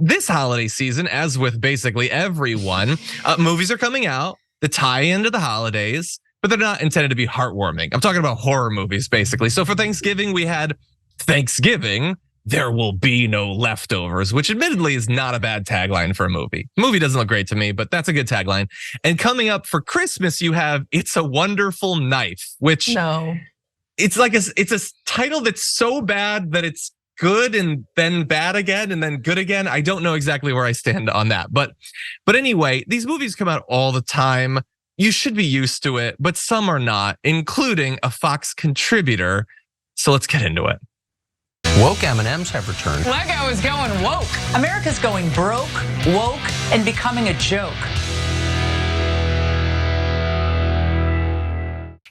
This holiday season, as with basically everyone, movies are coming out that tie into the holidays, but they're not intended to be heartwarming. I'm talking about horror movies, basically. So for Thanksgiving, we had Thanksgiving, There Will Be No Leftovers, which admittedly is not a bad tagline for a movie. The movie doesn't look great to me, but that's a good tagline. And coming up for Christmas, you have It's a Wonderful Knife, which it's like it's a title that's so bad that it's good and then bad again and then good again. I don't know exactly where I stand on that. But anyway, these movies come out all the time. You should be used to it, but some are not, including a Fox contributor. So let's get into it. Woke M&Ms have returned. Lego is going woke. America's going broke, woke, and becoming a joke.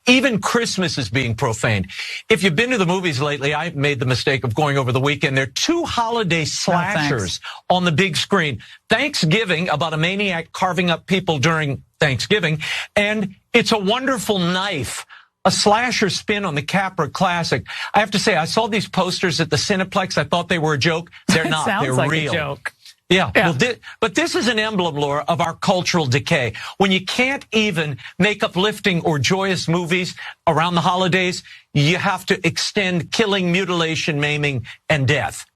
Even Christmas is being profaned. If you've been to the movies lately, I made the mistake of going over the weekend. There are 2 holiday slashers on the big screen. Thanksgiving, about a maniac carving up people during Thanksgiving, and It's a Wonderful Knife, a slasher spin on the Capra classic. I have to say, I saw these posters at the Cineplex. I thought they were a joke. They're not. They're like real. A joke. Yeah. Well, but this is an emblem, Laura, of our cultural decay. When you can't even make uplifting or joyous movies around the holidays, you have to extend killing, mutilation, maiming, and death.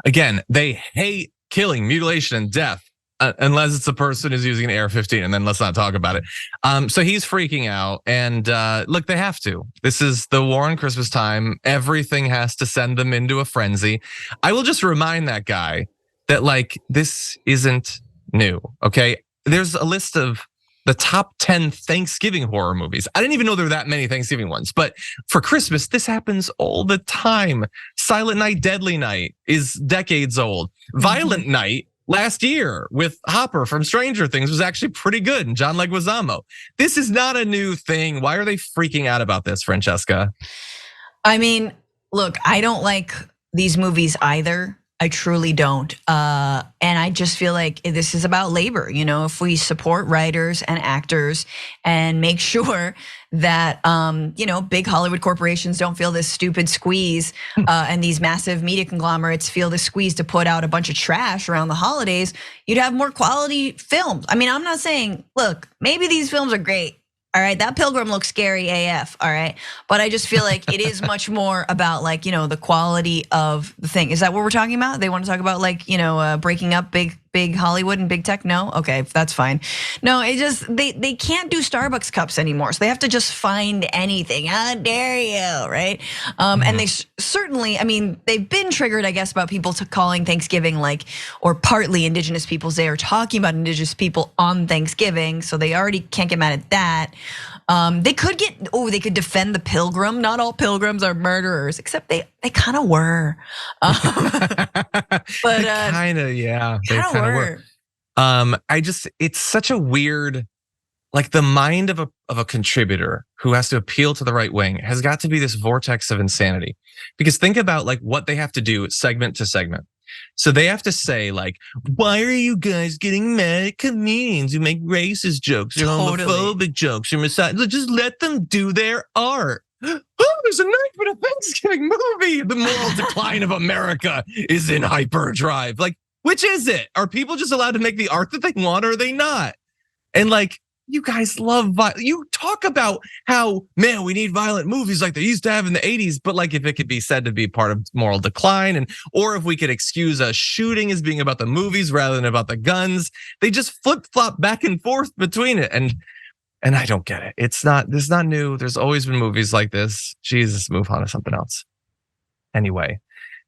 Again, they hate killing, mutilation, and death. Unless it's a person who's using an AR-15, and then let's not talk about it. So he's freaking out, and look, they have to. This is the war on Christmas time. Everything has to send them into a frenzy. I will just remind that guy that like this isn't new, okay? There's a list of the top 10 Thanksgiving horror movies. I didn't even know there were that many Thanksgiving ones, but for Christmas, this happens all the time. Silent Night, Deadly Night is decades old. Violent Night, last year with Hopper from Stranger Things was actually pretty good, and John Leguizamo. This is not a new thing. Why are they freaking out about this, Francesca? I mean, look, I don't like these movies either. I truly don't. And I just feel like this is about labor. You know, if we support writers and actors and make sure that, big Hollywood corporations don't feel this stupid squeeze and these massive media conglomerates feel the squeeze to put out a bunch of trash around the holidays, you'd have more quality films. I mean, I'm not saying, look, maybe these films are great. All right, that Pilgrim looks scary AF, all right? But I just feel like it is much more about like, the quality of the thing. Is that what we're talking about? They want to talk about like, breaking up big Hollywood and big tech? No, okay, that's fine. No, it just, they can't do Starbucks cups anymore. So they have to just find anything. How dare you, right? And they certainly, I mean, they've been triggered, I guess, about people calling Thanksgiving like, or partly Indigenous Peoples Day or talking about Indigenous people on Thanksgiving. So they already can't get mad at that. They could defend the Pilgrim. Not all Pilgrims are murderers, except they kind of were. But kind of, yeah, they kind of were. It's such a weird, like the mind of a contributor who has to appeal to the right wing has got to be this vortex of insanity. Because think about like what they have to do segment to segment. So they have to say like, why are you guys getting mad at comedians who make racist jokes or homophobic jokes or misogynist? Just let them do their art. Oh, there's a knife in a Thanksgiving movie. The moral decline of America is in hyperdrive. Like, which is it? Are people just allowed to make the art that they want or are they not? And like, you guys love violence. You talk about how, man, we need violent movies like they used to have in the 80s, but like if it could be said to be part of moral decline or if we could excuse a shooting as being about the movies rather than about the guns, they just flip-flop back and forth between it. And I don't get it. This is not new. There's always been movies like this. Jesus, move on to something else. Anyway,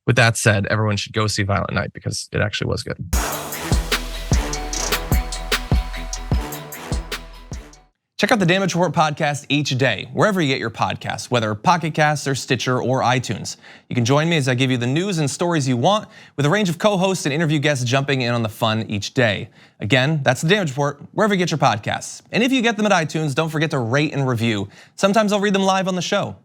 with that said, everyone should go see Violent Night because it actually was good. Check out the Damage Report podcast each day, wherever you get your podcasts, whether Pocket Casts or Stitcher or iTunes. You can join me as I give you the news and stories you want with a range of co-hosts and interview guests jumping in on the fun each day. Again, that's the Damage Report, wherever you get your podcasts. And if you get them at iTunes, don't forget to rate and review. Sometimes I'll read them live on the show.